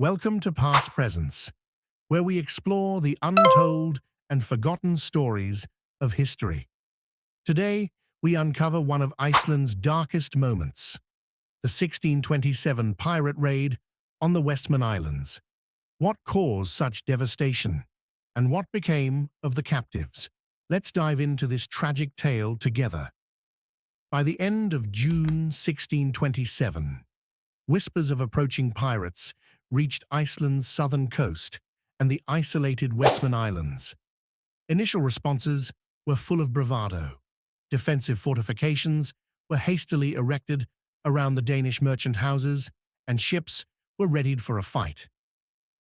Welcome to Past Presents, where we explore the untold and forgotten stories of history. Today, we uncover one of Iceland's darkest moments, the 1627 pirate raid on the Westman Islands. What caused such devastation, and what became of the captives? Let's dive into this tragic tale together. By the end of June 1627, whispers of approaching pirates reached Iceland's southern coast and the isolated Westman Islands. Initial responses were full of bravado. Defensive fortifications were hastily erected around the Danish merchant houses, and ships were readied for a fight.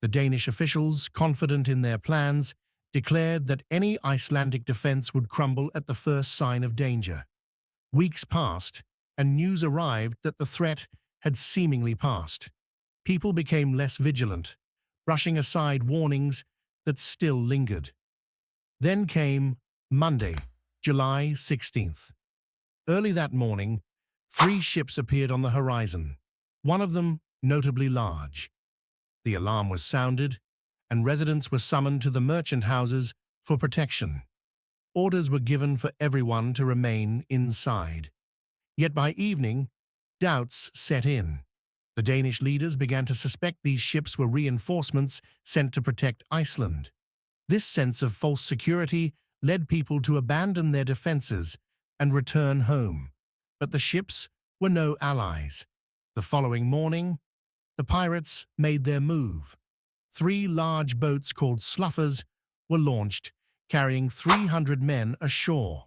The Danish officials, confident in their plans, declared that any Icelandic defense would crumble at the first sign of danger. Weeks passed, and news arrived that the threat had seemingly passed. People became less vigilant, brushing aside warnings that still lingered. Then came Monday, July 16th. Early that morning, 3 ships appeared on the horizon, one of them notably large. The alarm was sounded, and residents were summoned to the merchant houses for protection. Orders were given for everyone to remain inside. Yet by evening, doubts set in. The Danish leaders began to suspect these ships were reinforcements sent to protect Iceland. This sense of false security led people to abandon their defenses and return home. But the ships were no allies. The following morning, the pirates made their move. 3 large boats called sluffers were launched, carrying 300 men ashore.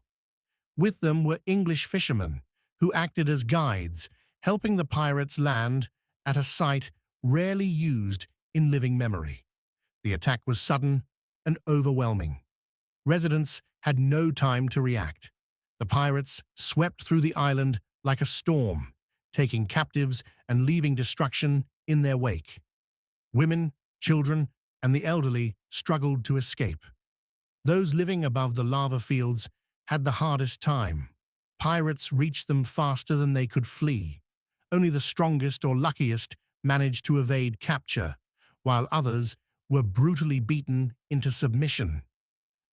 With them were English fishermen, who acted as guides, helping the pirates land at a site rarely used in living memory. The attack was sudden and overwhelming. Residents had no time to react. The pirates swept through the island like a storm, taking captives and leaving destruction in their wake. Women, children, and the elderly struggled to escape. Those living above the lava fields had the hardest time. Pirates reached them faster than they could flee. Only the strongest or luckiest managed to evade capture, while others were brutally beaten into submission.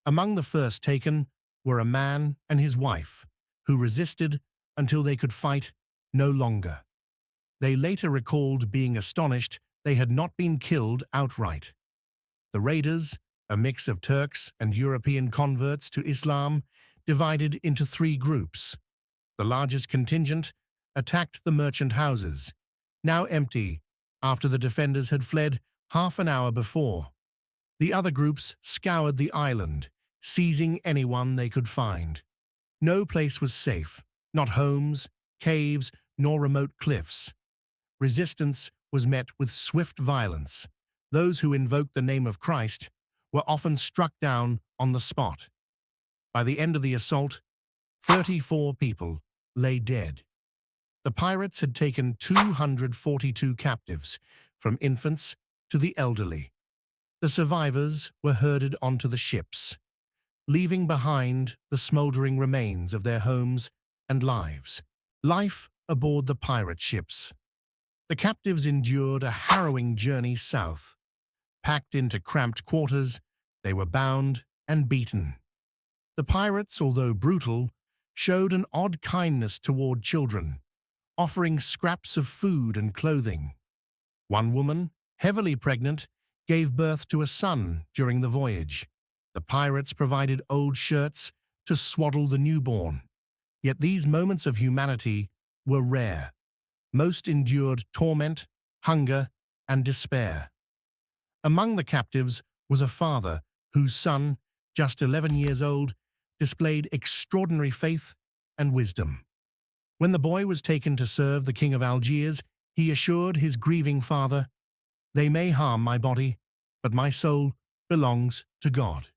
Among the first taken were a man and his wife, who resisted until they could fight no longer. They later recalled being astonished they had not been killed outright. The raiders, a mix of Turks and European converts to Islam, divided into 3 groups. The largest contingent attacked the merchant houses, now empty after the defenders had fled half an hour before. The other groups scoured the island, seizing anyone they could find. No place was safe, not homes, caves, nor remote cliffs. Resistance was met with swift violence. Those who invoked the name of Christ were often struck down on the spot. By the end of the assault, 34 people lay dead. The pirates had taken 242 captives, from infants to the elderly. The survivors were herded onto the ships, leaving behind the smoldering remains of their homes and lives. Life aboard the pirate ships. The captives endured a harrowing journey south. Packed into cramped quarters, they were bound and beaten. The pirates, although brutal, showed an odd kindness toward children, offering scraps of food and clothing. One woman, heavily pregnant, gave birth to a son during the voyage. The pirates provided old shirts to swaddle the newborn. Yet these moments of humanity were rare. Most endured torment, hunger, and despair. Among the captives was a father whose son, just 11 years old, displayed extraordinary faith and wisdom. When the boy was taken to serve the king of Algiers, he assured his grieving father, "They may harm my body, but my soul belongs to God."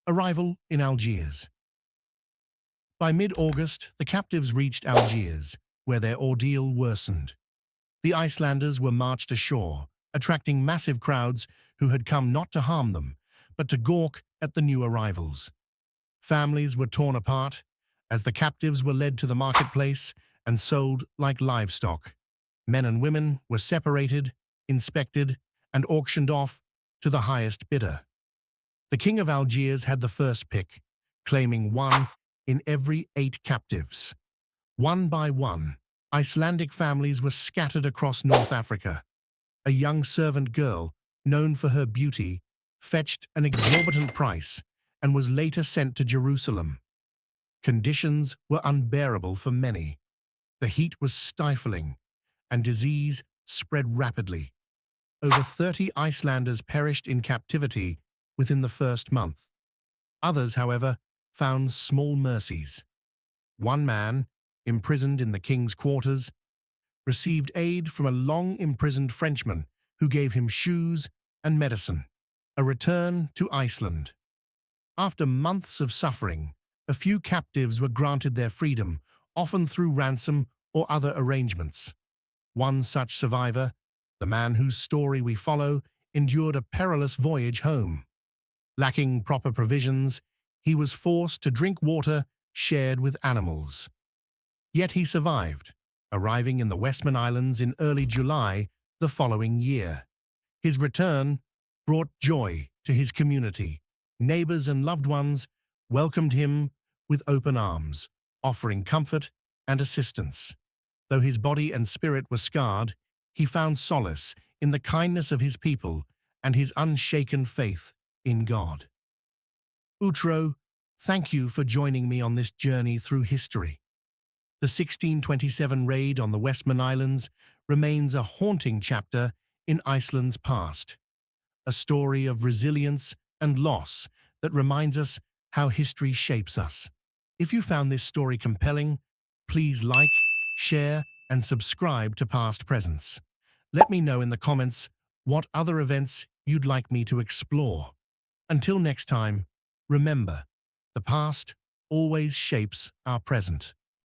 Arrival in Algiers. By mid-August, the captives reached Algiers, where their ordeal worsened. The Icelanders were marched ashore, attracting massive crowds who had come not to harm them, but to gawk at the new arrivals. Families were torn apart, as the captives were led to the marketplace and sold like livestock. Men and women were separated, inspected, and auctioned off to the highest bidder. The king of Algiers had the first pick, claiming one in every 8 captives. One by one, Icelandic families were scattered across North Africa. A young servant girl, known for her beauty, fetched an exorbitant price and was later sent to Jerusalem. Conditions were unbearable for many. The heat was stifling, and disease spread rapidly. Over 30 Icelanders perished in captivity within the first month. Others, however, found small mercies. One man, imprisoned in the king's quarters, received aid from a long-imprisoned Frenchman who gave him shoes and medicine. A return to Iceland. After months of suffering, a few captives were granted their freedom, often through ransom or other arrangements. One such survivor, the man whose story we follow, endured a perilous voyage home. Lacking proper provisions, he was forced to drink water shared with animals. Yet he survived, arriving in the Westman Islands in early July the following year. His return brought joy to his community. Neighbors and loved ones welcomed him with open arms, offering comfort and assistance. Though his body and spirit were scarred, he found solace in the kindness of his people and his unshaken faith in God. Outro, thank you for joining me on this journey through history. The 1627 raid on the Westman Islands remains a haunting chapter in Iceland's past, a story of resilience and loss that reminds us how history shapes us. If you found this story compelling, please like, share, and subscribe to Past Presents. Let me know in the comments what other events you'd like me to explore. Until next time, remember, the past always shapes our present.